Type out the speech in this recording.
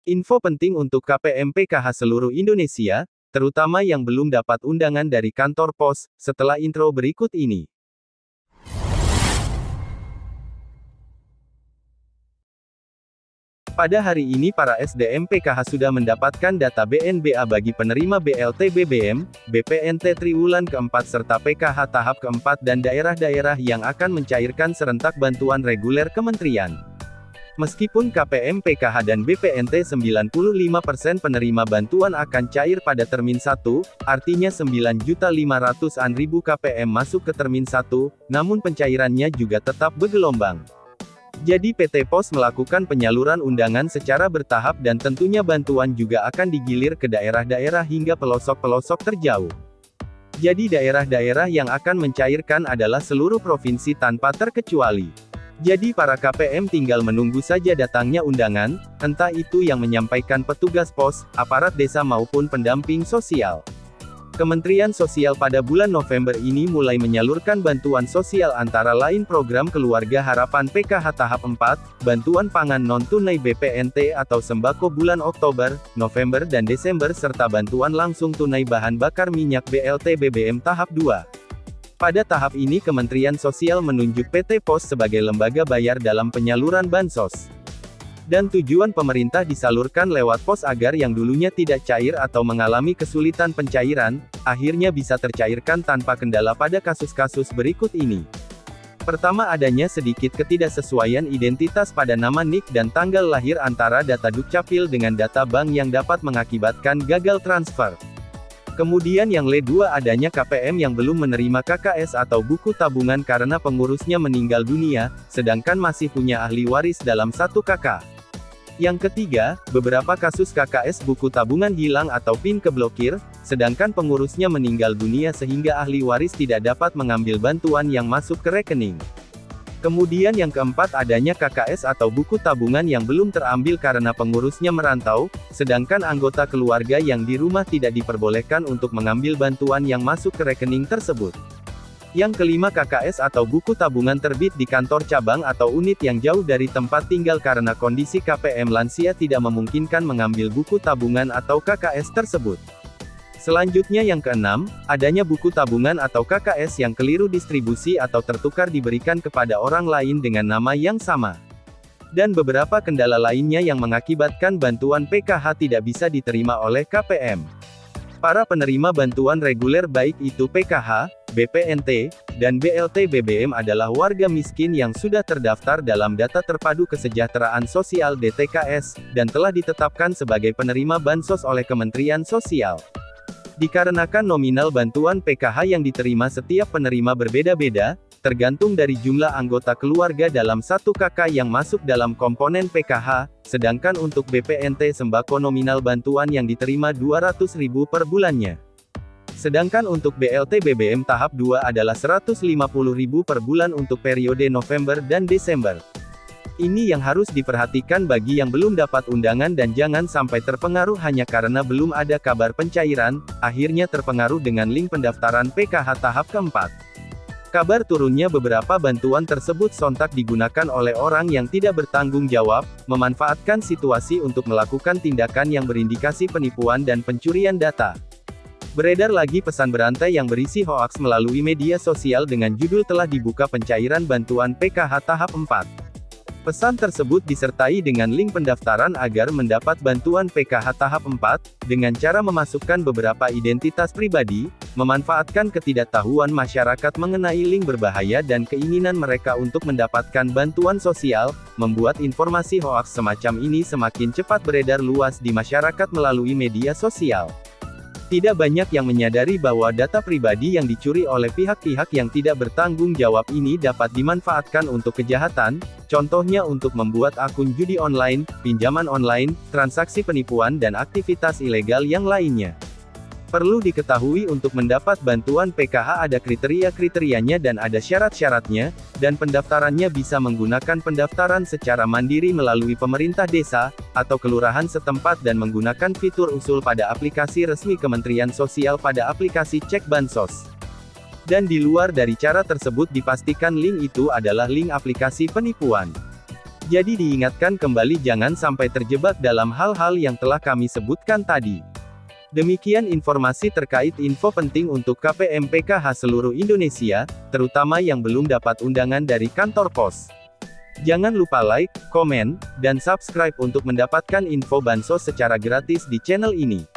Info penting untuk KPM PKH seluruh Indonesia, terutama yang belum dapat undangan dari kantor pos, setelah intro berikut ini. Pada hari ini para SDM PKH sudah mendapatkan data BNBA bagi penerima BLT BBM, BPNT triwulan keempat serta PKH tahap keempat dan daerah-daerah yang akan mencairkan serentak bantuan reguler kementerian. Meskipun KPM PKH dan BPNT 95% penerima bantuan akan cair pada termin 1, artinya 9.500.000 KPM masuk ke termin 1, namun pencairannya juga tetap bergelombang. Jadi PT POS melakukan penyaluran undangan secara bertahap dan tentunya bantuan juga akan digilir ke daerah-daerah hingga pelosok-pelosok terjauh. Jadi daerah-daerah yang akan mencairkan adalah seluruh provinsi tanpa terkecuali. Jadi para KPM tinggal menunggu saja datangnya undangan, entah itu yang menyampaikan petugas pos, aparat desa maupun pendamping sosial. Kementerian Sosial pada bulan November ini mulai menyalurkan bantuan sosial antara lain program Keluarga Harapan PKH tahap 4, bantuan pangan non-tunai BPNT atau sembako bulan Oktober, November dan Desember serta bantuan langsung tunai bahan bakar minyak BLT BBM tahap 2. Pada tahap ini Kementerian Sosial menunjuk PT POS sebagai lembaga bayar dalam penyaluran bansos. Dan tujuan pemerintah disalurkan lewat pos agar yang dulunya tidak cair atau mengalami kesulitan pencairan, akhirnya bisa tercairkan tanpa kendala pada kasus-kasus berikut ini. Pertama, adanya sedikit ketidaksesuaian identitas pada nama NIK dan tanggal lahir antara data Dukcapil dengan data bank yang dapat mengakibatkan gagal transfer. Kemudian yang Le-2 adanya KPM yang belum menerima KKS atau buku tabungan karena pengurusnya meninggal dunia, sedangkan masih punya ahli waris dalam satu KK. Yang ketiga, beberapa kasus KKS buku tabungan hilang atau PIN keblokir, sedangkan pengurusnya meninggal dunia sehingga ahli waris tidak dapat mengambil bantuan yang masuk ke rekening. Kemudian yang keempat adanya KKS atau buku tabungan yang belum terambil karena pengurusnya merantau, sedangkan anggota keluarga yang di rumah tidak diperbolehkan untuk mengambil bantuan yang masuk ke rekening tersebut. Yang kelima KKS atau buku tabungan terbit di kantor cabang atau unit yang jauh dari tempat tinggal karena kondisi KPM lansia tidak memungkinkan mengambil buku tabungan atau KKS tersebut. Selanjutnya yang keenam, adanya buku tabungan atau KKS yang keliru distribusi atau tertukar diberikan kepada orang lain dengan nama yang sama. Dan beberapa kendala lainnya yang mengakibatkan bantuan PKH tidak bisa diterima oleh KPM. Para penerima bantuan reguler baik itu PKH, BPNT, dan BLT BBM adalah warga miskin yang sudah terdaftar dalam Data Terpadu Kesejahteraan Sosial DTKS, dan telah ditetapkan sebagai penerima bansos oleh Kementerian Sosial. Dikarenakan nominal bantuan PKH yang diterima setiap penerima berbeda-beda, tergantung dari jumlah anggota keluarga dalam satu KK yang masuk dalam komponen PKH, sedangkan untuk BPNT sembako nominal bantuan yang diterima 200.000 per bulannya. Sedangkan untuk BLT BBM tahap 2 adalah 150.000 per bulan untuk periode November dan Desember. Ini yang harus diperhatikan bagi yang belum dapat undangan dan jangan sampai terpengaruh hanya karena belum ada kabar pencairan, akhirnya terpengaruh dengan link pendaftaran PKH tahap keempat. Kabar turunnya beberapa bantuan tersebut sontak digunakan oleh orang yang tidak bertanggung jawab, memanfaatkan situasi untuk melakukan tindakan yang berindikasi penipuan dan pencurian data. Beredar lagi pesan berantai yang berisi hoaks melalui media sosial dengan judul telah dibuka pencairan bantuan PKH tahap 4. Pesan tersebut disertai dengan link pendaftaran agar mendapat bantuan PKH tahap 4, dengan cara memasukkan beberapa identitas pribadi, memanfaatkan ketidaktahuan masyarakat mengenai link berbahaya dan keinginan mereka untuk mendapatkan bantuan sosial, membuat informasi hoaks semacam ini semakin cepat beredar luas di masyarakat melalui media sosial. Tidak banyak yang menyadari bahwa data pribadi yang dicuri oleh pihak-pihak yang tidak bertanggung jawab ini dapat dimanfaatkan untuk kejahatan, contohnya untuk membuat akun judi online, pinjaman online, transaksi penipuan dan aktivitas ilegal yang lainnya. Perlu diketahui untuk mendapat bantuan PKH ada kriteria-kriterianya dan ada syarat-syaratnya, dan pendaftarannya bisa menggunakan pendaftaran secara mandiri melalui pemerintah desa, atau kelurahan setempat dan menggunakan fitur usul pada aplikasi resmi Kementerian Sosial pada aplikasi Cek Bansos. Dan di luar dari cara tersebut dipastikan link itu adalah link aplikasi penipuan. Jadi diingatkan kembali jangan sampai terjebak dalam hal-hal yang telah kami sebutkan tadi. Demikian informasi terkait info penting untuk KPM-PKH seluruh Indonesia, terutama yang belum dapat undangan dari kantor pos. Jangan lupa like, komen, dan subscribe untuk mendapatkan info bansos secara gratis di channel ini.